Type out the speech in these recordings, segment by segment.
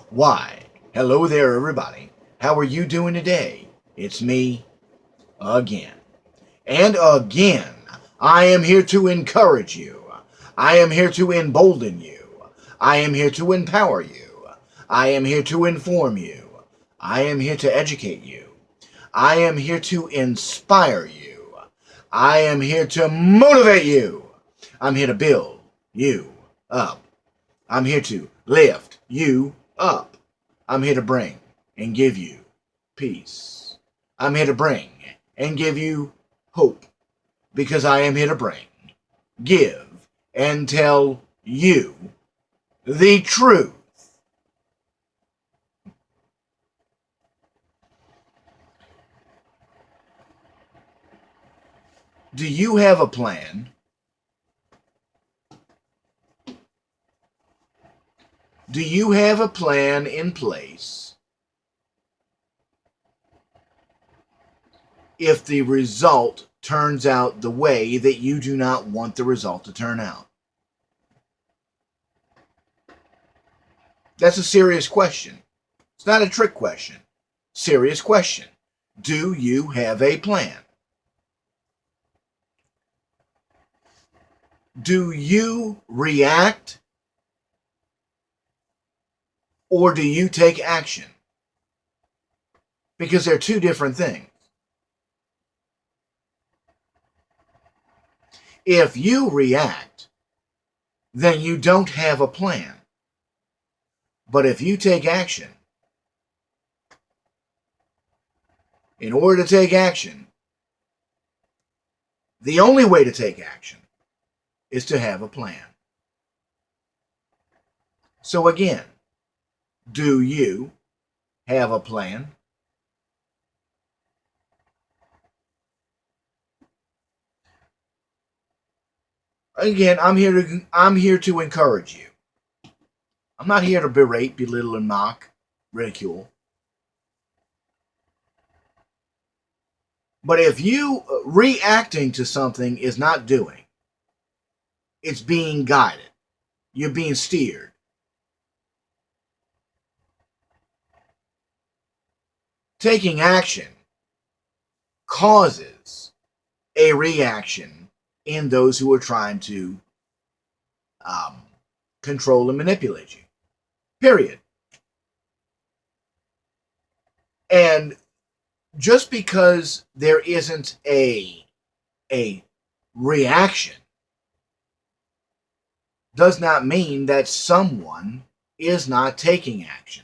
Why, hello there, everybody. How are you doing today? It's me again. And again, I am here to encourage you. I am here to embolden you. I am here to empower you. I am here to inform you. I am here to educate you. I am here to inspire you. I am here to motivate you. I'm here to build you up. I'm here to lift you up. I'm here to bring and give you peace. I'm here to bring and give you hope because I am here to bring, give, and tell you the truth. Do you have a plan? Do you have a plan in place if the result turns out the way that you do not want the result to turn out? That's a serious question. It's not a trick question. Serious question. Do you have a plan? Do you react or do you take action? Because they're two different things. If you react, then you don't have a plan. But if you take action, in order to take action, the only way to take action is to have a plan. So again, do you have a plan? Again, I'm here to encourage you. I'm not here to berate, belittle, and mock, ridicule. But if you reacting to something is not doing, it's being guided. You're being steered. Taking action causes a reaction in those who are trying to control and manipulate you. Period. And just because there isn't a reaction does not mean that someone is not taking action.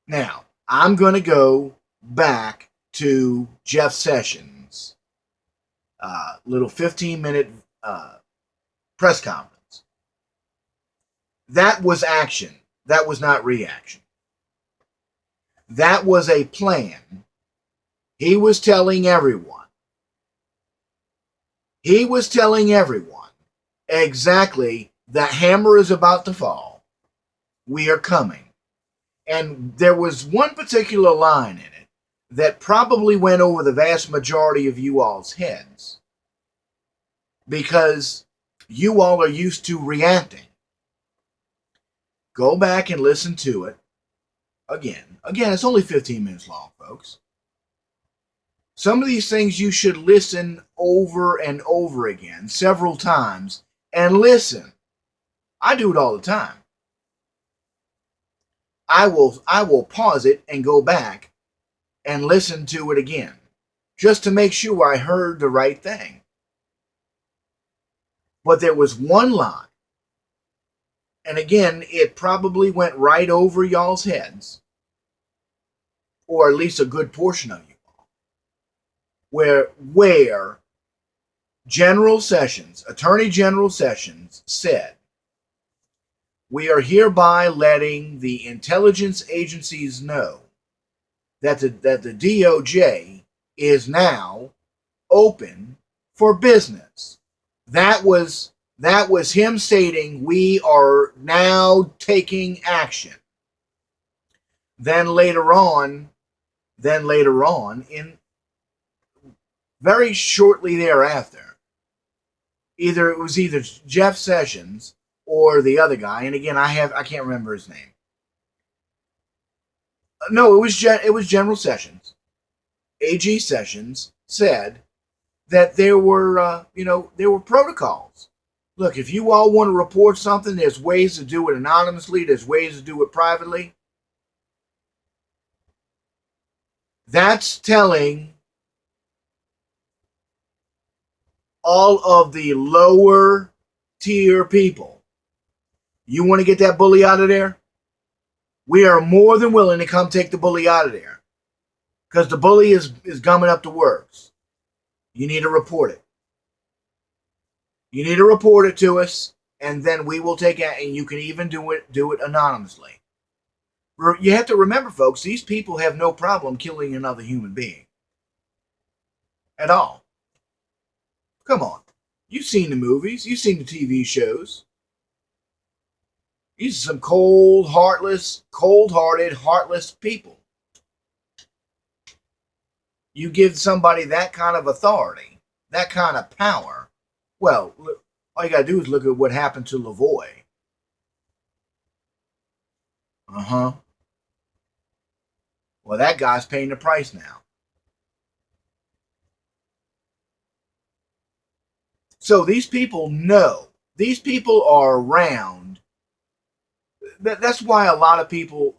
Now, I'm going to go back to Jeff Sessions' little 15-minute press conference. That was action. That was not reaction. That was a plan. He was telling everyone. He was telling everyone exactly the hammer is about to fall. We are coming. And there was one particular line in it that probably went over the vast majority of you all's heads because you all are used to reacting. Go back and listen to it again. Again, it's only 15 minutes long, folks. Some of these things you should listen over and over again, several times, and listen. I do it all the time. I will pause it and go back and listen to it again, just to make sure I heard the right thing. But there was one line, and again, it probably went right over y'all's heads, or at least a good portion of you all, where General Sessions, Attorney General Sessions, said, "We are hereby letting the intelligence agencies know that the DOJ is now open for business." That was him stating we are now taking action. Then later on, in very shortly thereafter, either Jeff Sessions or the other guy. And again, I can't remember his name. No, it was General Sessions. AG Sessions said that there were there were protocols. Look, if you all want to report something, there's ways to do it anonymously. There's ways to do it privately. That's telling all of the lower tier people, you want to get that bully out of there? We are more than willing to come take the bully out of there. Because the bully is gumming up the works. You need to report it. You need to report it to us, and then we will take it, and you can even do it anonymously. You have to remember, folks, these people have no problem killing another human being. At all. Come on. You've seen the movies. You've seen the TV shows. These are some cold-hearted, heartless people. You give somebody that kind of authority, that kind of power, well, all you got to do is look at what happened to Lavoie. Well, that guy's paying the price now. So these people know. These people are around. That's why a lot of people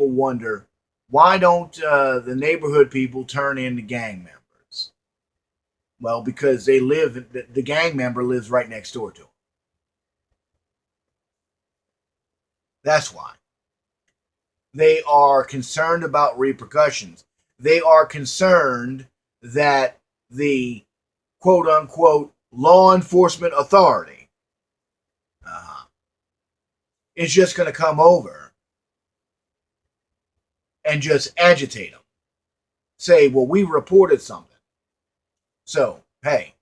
wonder, why don't the neighborhood people turn into gang members? Well, because the gang member lives right next door to them. That's why. They are concerned about repercussions. They are concerned that the quote-unquote law enforcement authority is just going to come over and just agitate them. Say, well, we reported something. So, hey,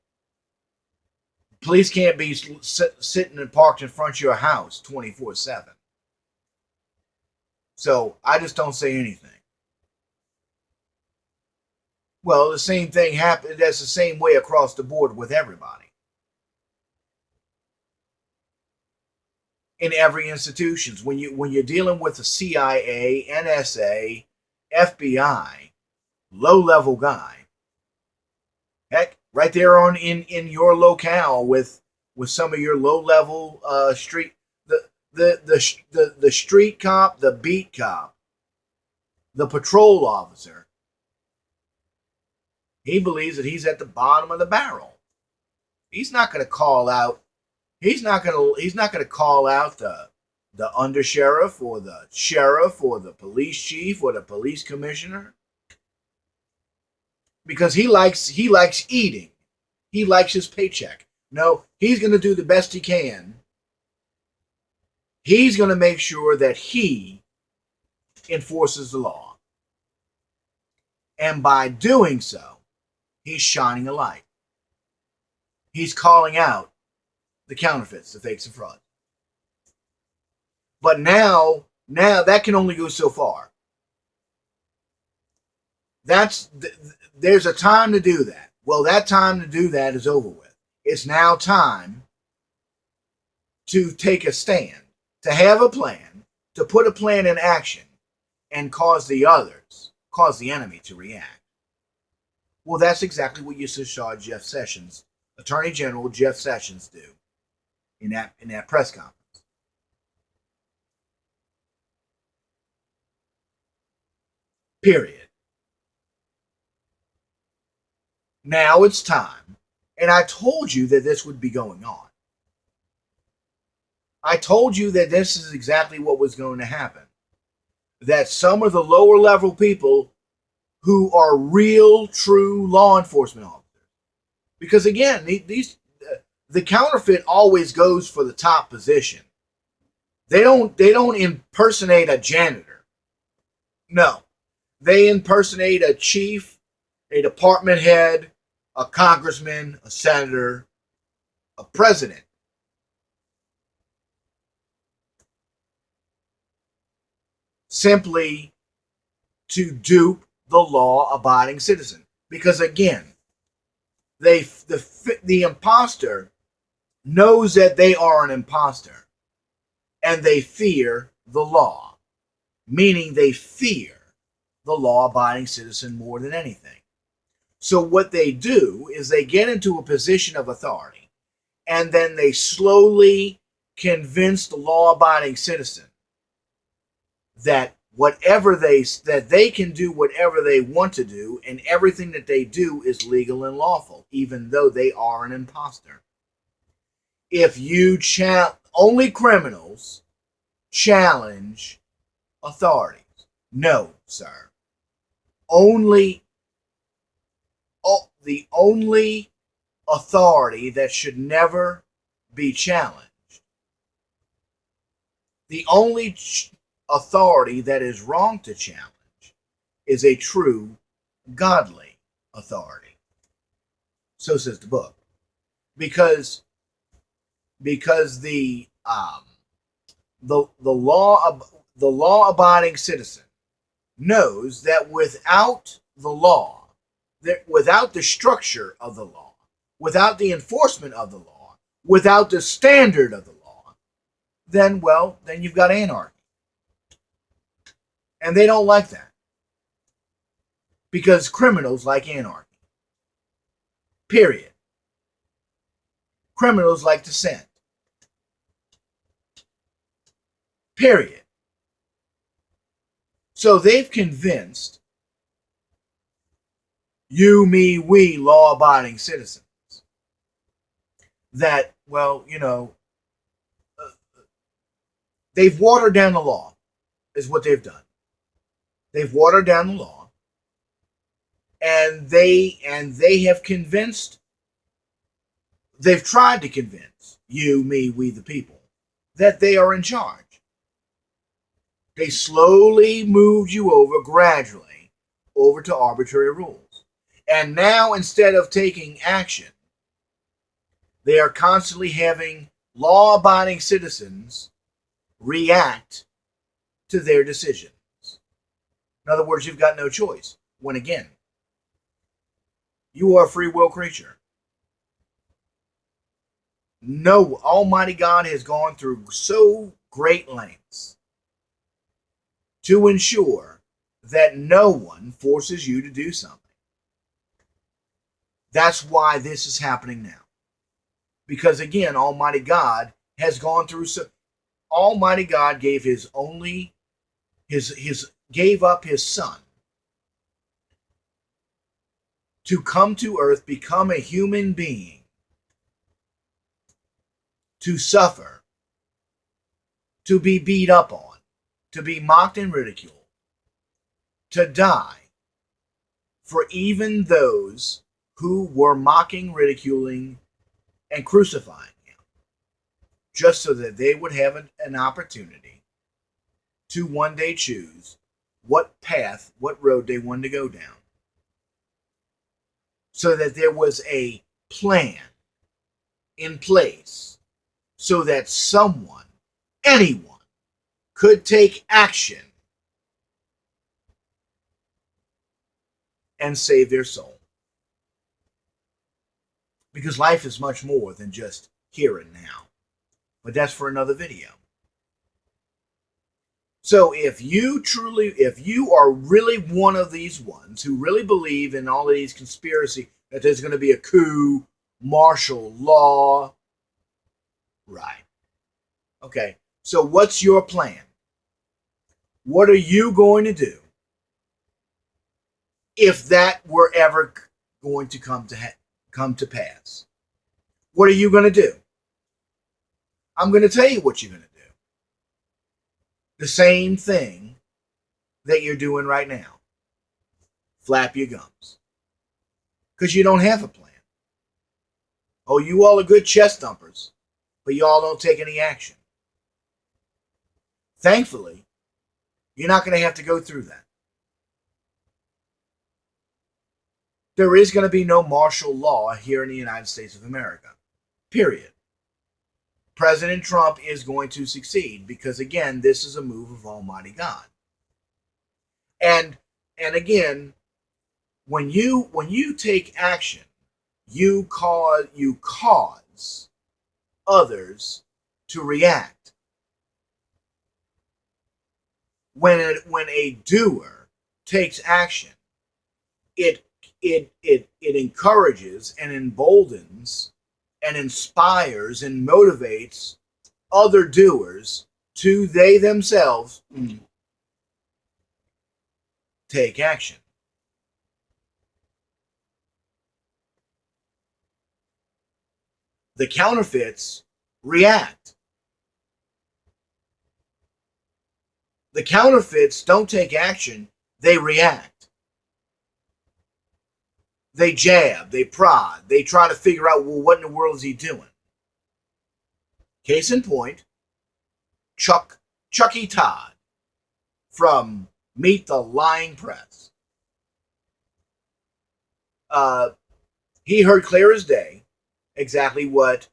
police can't be sitting and parked in front of your house 24/7. So, I just don't say anything. Well, the same thing happened. That's the same way across the board with everybody. In every institutions, when you're dealing with the CIA, NSA, FBI, low-level guy, heck, right there in your locale with some of your low-level street the street cop, the beat cop, the patrol officer, he believes that he's at the bottom of the barrel. He's not going to call out. He's not going to call out the undersheriff or the sheriff or the police chief or the police commissioner, because he likes eating. He likes his paycheck. No, he's going to do the best he can. He's going to make sure that he enforces the law. And by doing so, he's shining a light. He's calling out the counterfeits, the fakes and frauds. But now that can only go so far. There's a time to do that. Well, that time to do that is over with. It's now time to take a stand, to have a plan, to put a plan in action, and cause the enemy to react. Well, that's exactly what you saw Jeff Sessions, Attorney General Jeff Sessions, do in that press conference. Period. Now it's time. And I told you that this would be going on. I told you that this is exactly what was going to happen. That some of the lower level people who are real, true law enforcement officers. Because again, the counterfeit always goes for the top position. They don't impersonate a janitor. No. They impersonate a chief, a department head, a congressman, a senator, a president. Simply to dupe the law-abiding citizen. Because again, the imposter knows that they are an imposter, and they fear the law, meaning they fear the law-abiding citizen more than anything. So what they do is they get into a position of authority, and then they slowly convince the law-abiding citizen that that they can do whatever they want to do, and everything that they do is legal and lawful, even though they are an imposter. If you only criminals challenge authorities. No, sir. Only the only authority that should never be challenged, the only authority that is wrong to challenge, is a true godly authority. So says the book. Because the law abiding citizen knows that without the law, without the structure of the law, without the enforcement of the law, without the standard of the law, then you've got anarchy. And they don't like that. Because criminals like anarchy. Period. Criminals like dissent. Period. So they've convinced you, me, we, law-abiding citizens that, they've watered down the law, is what they've done. They've watered down the law, and they have convinced, they've tried to convince you, me, we, the people, that they are in charge. They slowly moved you over, gradually, over to arbitrary rules. And now, instead of taking action, they are constantly having law-abiding citizens react to their decisions. In other words, you've got no choice. When again, you are a free will creature. No, Almighty God has gone through so great lengths to ensure that no one forces you to do something. That's why this is happening now. Because again, Almighty God has gone through so. Almighty God gave gave up his son to come to earth, become a human being, to suffer, to be beat up on, to be mocked and ridiculed, to die for even those who were mocking, ridiculing, and crucifying him, just so that they would have an opportunity to one day choose what path, what road they wanted to go down. So that there was a plan in place so that someone, anyone, could take action and save their soul. Because life is much more than just here and now. But that's for another video. So if you are really one of these ones who really believe in all of these conspiracy, that there's going to be a coup, martial law, right. Okay, so what's your plan? What are you going to do if that were ever going to come to pass? What are you going to do? I'm going to tell you what you're going to do. The same thing that you're doing right now. Flap your gums. Because you don't have a plan. Oh, you all are good chest thumpers, but you all don't take any action. Thankfully, you're not going to have to go through that. There is going to be no martial law here in the United States of America. Period. President Trump is going to succeed because, again, this is a move of Almighty God. And again, when you take action, you cause others to react. When a doer takes action, it encourages and emboldens and inspires and motivates other doers to they themselves take action. The counterfeits react. The counterfeits don't take action, they react. They jab, they prod, they try to figure out, well, what in the world is he doing? Case in point, Chucky Todd from Meet the Lying Press. He heard clear as day exactly what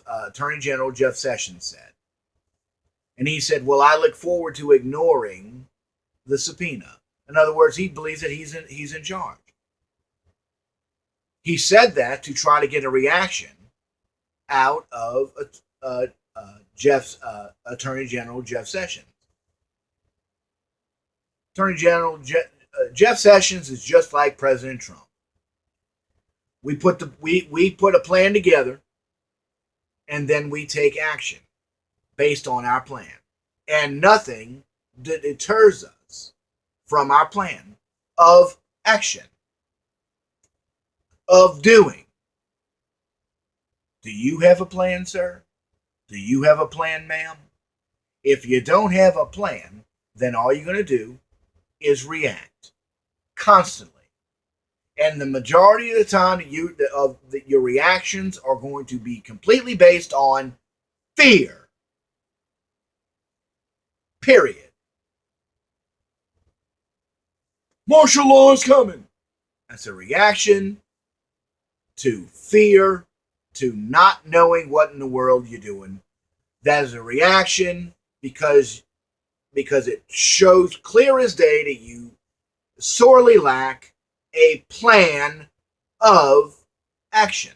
Attorney General Jeff Sessions said. And he said, well, I look forward to ignoring the subpoena. In other words, he believes that he's in charge. He said that to try to get a reaction out of Attorney General Jeff Sessions. Attorney General Jeff Sessions is just like President Trump. We put a plan together, and then we take action based on our plan. And nothing deters us from our plan of action, of doing. Do you have a plan, sir? Do you have a plan, ma'am? If you don't have a plan, then all you're going to do is react constantly. And the majority of the time, your reactions are going to be completely based on fear. Period. Martial law is coming. That's a reaction to fear, to not knowing what in the world you're doing. That is a reaction because it shows clear as day that you sorely lack a plan of action.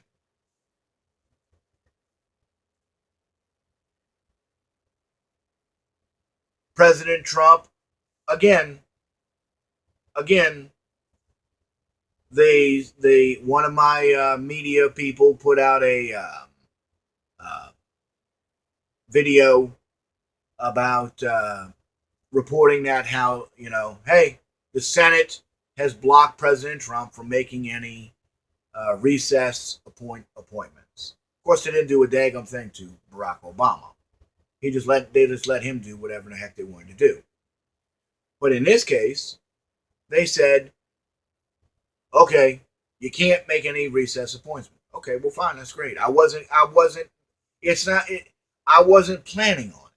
President Trump, again, one of my media people put out a video about reporting that how, hey, the Senate has blocked President Trump from making any recess appointments. Of course, they didn't do a daggum thing to Barack Obama. They just let him do whatever the heck they wanted to do. But in this case, they said, okay, you can't make any recess appointments. Okay, well, fine, that's great. I wasn't planning on it.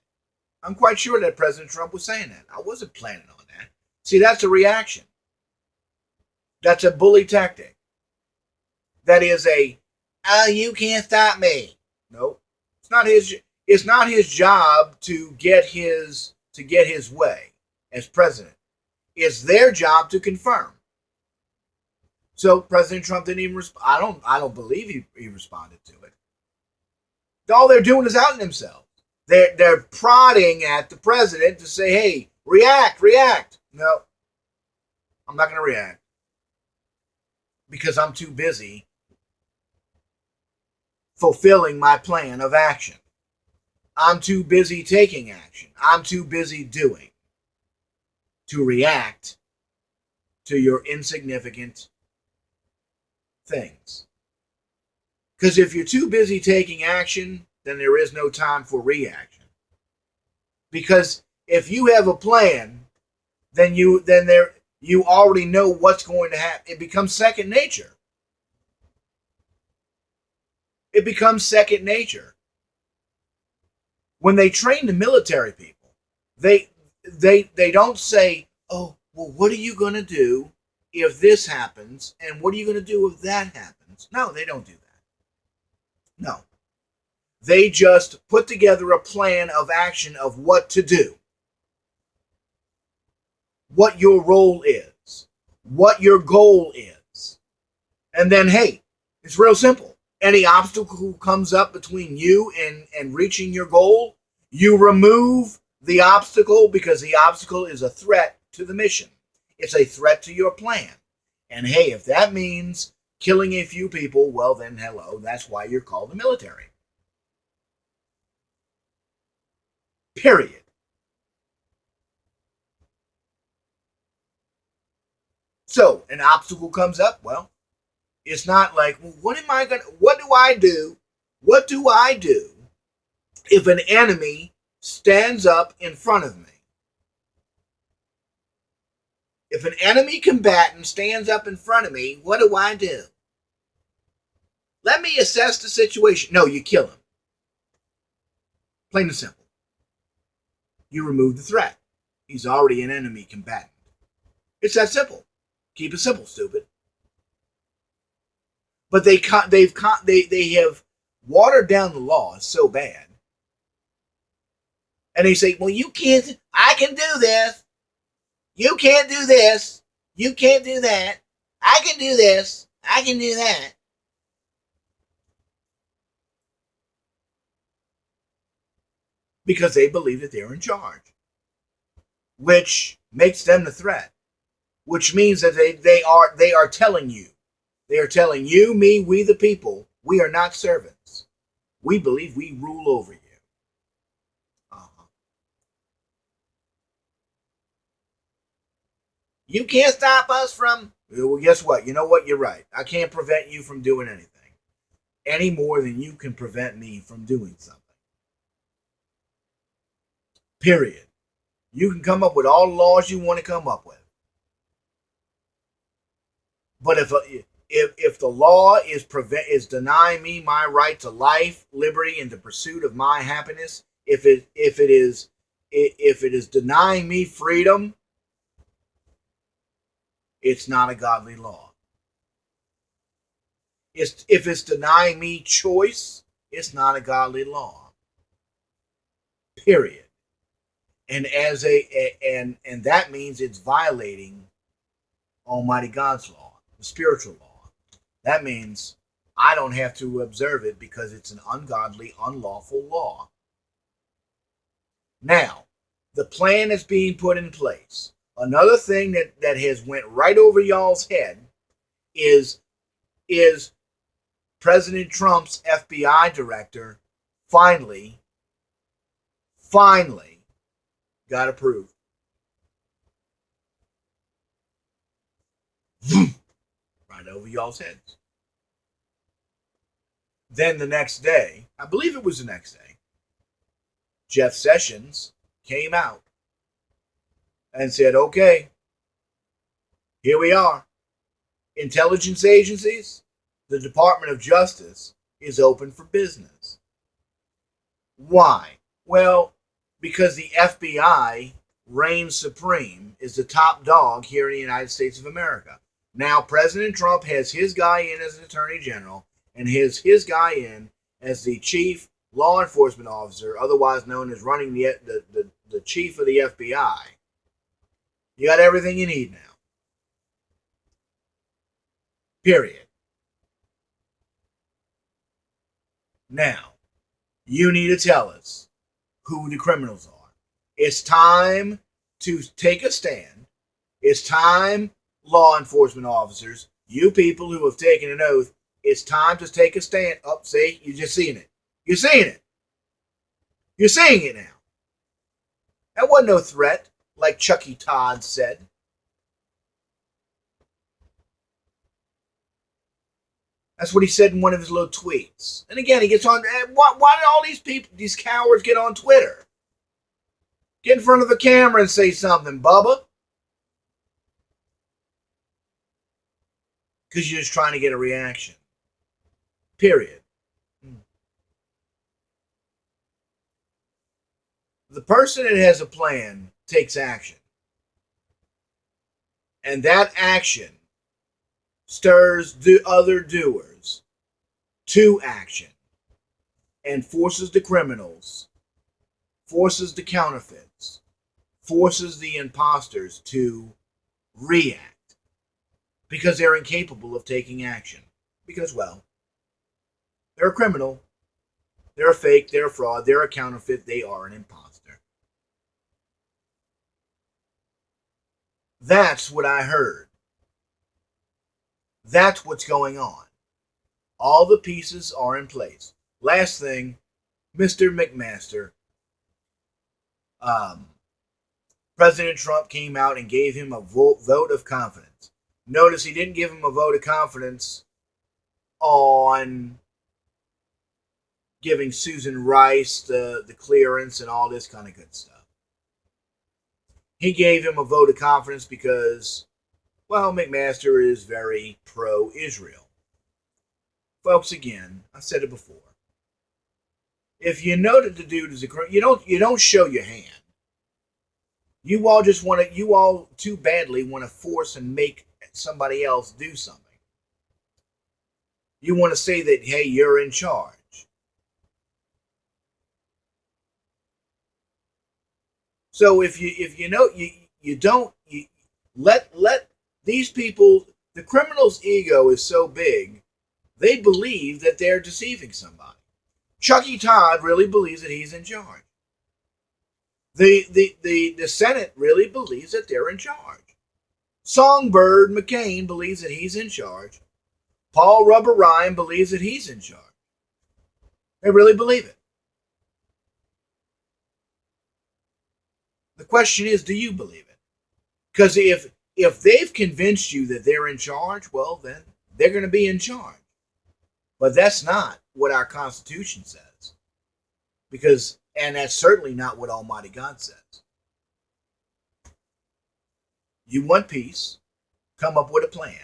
I'm quite sure that President Trump was saying that. I wasn't planning on that. See, that's a reaction. That's a bully tactic. That is you can't stop me. No, it's not his. It's not his job to get his way as president. It's their job to confirm. So President Trump didn't even respond. I don't believe he responded to it. All they're doing is outing themselves. They're prodding at the president to say, hey, react. No, I'm not going to react because I'm too busy fulfilling my plan of action. I'm too busy taking action. I'm too busy doing to react to your insignificant things. Because if you're too busy taking action, then there is no time for reaction. Because if you have a plan, then you already know what's going to happen. It becomes second nature. It becomes second nature. When they train the military people, they don't say, oh, well, what are you going to do if this happens? And what are you going to do if that happens? No, they don't do that. No. They just put together a plan of action of what to do. What your role is. What your goal is. And then, hey, it's real simple. Any obstacle comes up between you and reaching your goal, you remove the obstacle because the obstacle is a threat to the mission. It's a threat to your plan. And hey, if that means killing a few people, well then hello, that's why you're called the military. Period. So an obstacle comes up, well, it's not like, well, what do I do? What do I do if an enemy stands up in front of me? If an enemy combatant stands up in front of me, what do I do? Let me assess the situation. No, you kill him. Plain and simple. You remove the threat. He's already an enemy combatant. It's that simple. Keep it simple, stupid. But they have watered down the law so bad. And they say, well, you can't, I can do this. You can't do this. You can't do that. I can do this. I can do that. Because they believe that they're in charge. Which makes them the threat. Which means that they are telling you. They are telling you, me, we the people, we are not servants. We believe we rule over you. You can't stop us from... Well, guess what? You know what? You're right. I can't prevent you from doing anything. Any more than you can prevent me from doing something. Period. You can come up with all the laws you want to come up with. But if the law is denying me my right to life, liberty, and the pursuit of my happiness, if it is denying me freedom, it's not a godly law. If it's denying me choice, it's not a godly law. Period. And and that means it's violating Almighty God's law. Spiritual law. That means I don't have to observe it because it's an ungodly, unlawful law. Now, the plan is being put in place. Another thing that has went right over y'all's head is President Trump's FBI director finally got approved. Right over y'all's heads. Then the next day, I believe it was the next day, Jeff Sessions came out and said, okay, here we are. Intelligence agencies, the Department of Justice is open for business. Why? Well, because the FBI reigns supreme, is the top dog here in the United States of America. Now, President Trump has his guy in as an attorney general and his guy in as the chief law enforcement officer, otherwise known as running the chief of the FBI. You got everything you need now. Period. Now, you need to tell us who the criminals are. It's time to take a stand. It's time, law enforcement officers, you people who have taken an oath, it's time to take a stand. Oh, see, you're just seeing it. You're seeing it. You're seeing it now. That wasn't no threat, like Chucky Todd said. That's what he said in one of his little tweets. And again, he gets on. Why did all these people, these cowards, get on Twitter? Get in front of the camera and say something, Bubba. Because you're just trying to get a reaction. Period. The person that has a plan takes action. And that action stirs the other doers to action and forces the criminals, forces the counterfeits, forces the imposters to react because they're incapable of taking action. Because, well, They're a criminal. They're a fake. They're a fraud. They're a counterfeit. They are an imposter. That's what I heard. That's what's going on. All the pieces are in place. Last thing, Mr. McMaster, um, President Trump came out and gave him a vote of confidence. Notice he didn't give him a vote of confidence on giving Susan Rice the clearance and all this kind of good stuff. He gave him a vote of confidence because, well, McMaster is very pro-Israel. Folks, again, I said it before. If you know that the dude is a criminal, you don't show your hand. You all too badly want to force and make somebody else do something. You want to say that, hey, you're in charge. So if you know you don't let these people, the criminal's ego is so big, they believe that they're deceiving somebody. Chucky Todd really believes that he's in charge. The Senate really believes that they're in charge. Songbird McCain believes that he's in charge. Paul Rubber Ryan believes that he's in charge. They really believe it. The question is, do you believe it? Because if they've convinced you that they're in charge, well, then they're going to be in charge. But that's not what our Constitution says. And that's certainly not what Almighty God says. You want peace, come up with a plan.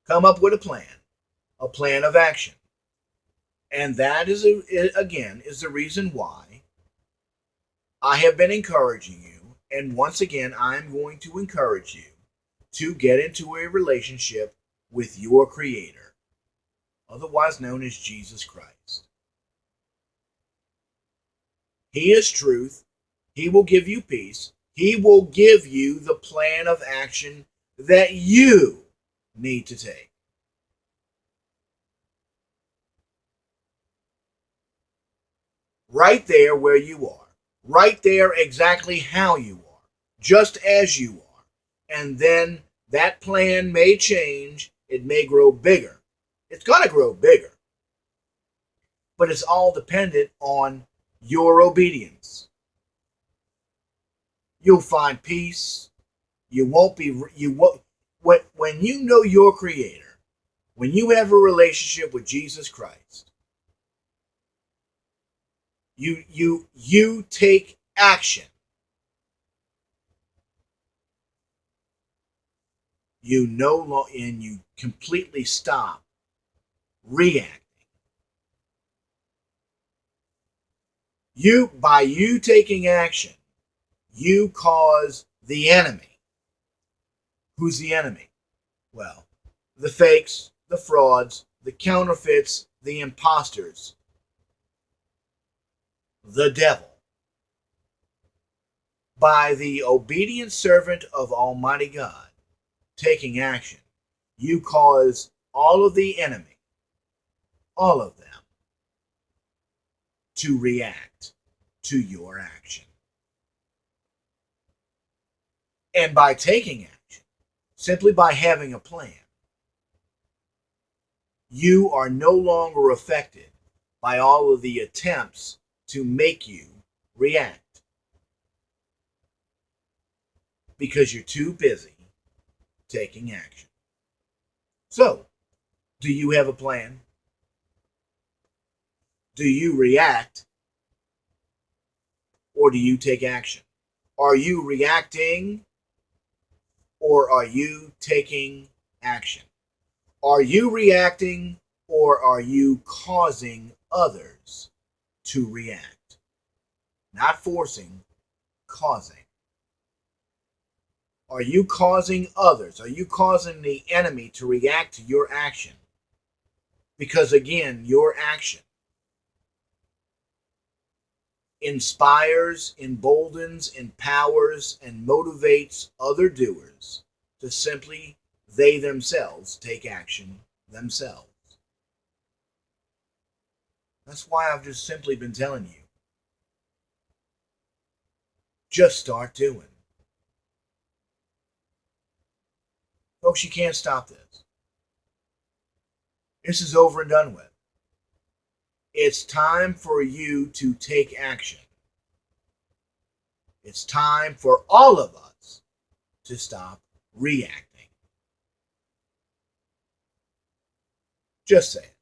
Come up with a plan of action. And that is, again, is the reason why I have been encouraging you, and once again, I'm going to encourage you to get into a relationship with your Creator, otherwise known as Jesus Christ. He is truth. He will give you peace. He will give you the plan of action that you need to take. Right there where you are. Right there exactly how you are. Just as you are. And then that plan may change. It may grow bigger. It's going to grow bigger. But it's all dependent on your obedience. You'll find peace. You won't when you know your Creator, when you have a relationship with Jesus Christ, you take action. You no longer, and you completely stop reacting. By you taking action, you cause the enemy. Who's the enemy? Well, the fakes, the frauds, the counterfeits, the imposters, the devil. By the obedient servant of Almighty God taking action, you cause all of the enemy, all of them, to react to your action. And by taking action, simply by having a plan, you are no longer affected by all of the attempts to make you react. Because you're too busy taking action. So, do you have a plan? Do you react? Or do you take action? Are you reacting? Or are you taking action? Are you reacting? Or are you causing others to react? Not forcing, causing. Are you causing others? Are you causing the enemy to react to your action? Because again, your action inspires, emboldens, empowers, and motivates other doers to simply, they themselves, take action themselves. That's why I've just simply been telling you. Just start doing. Folks, you can't stop this. This is over and done with. It's time for you to take action. It's time for all of us to stop reacting. Just say it.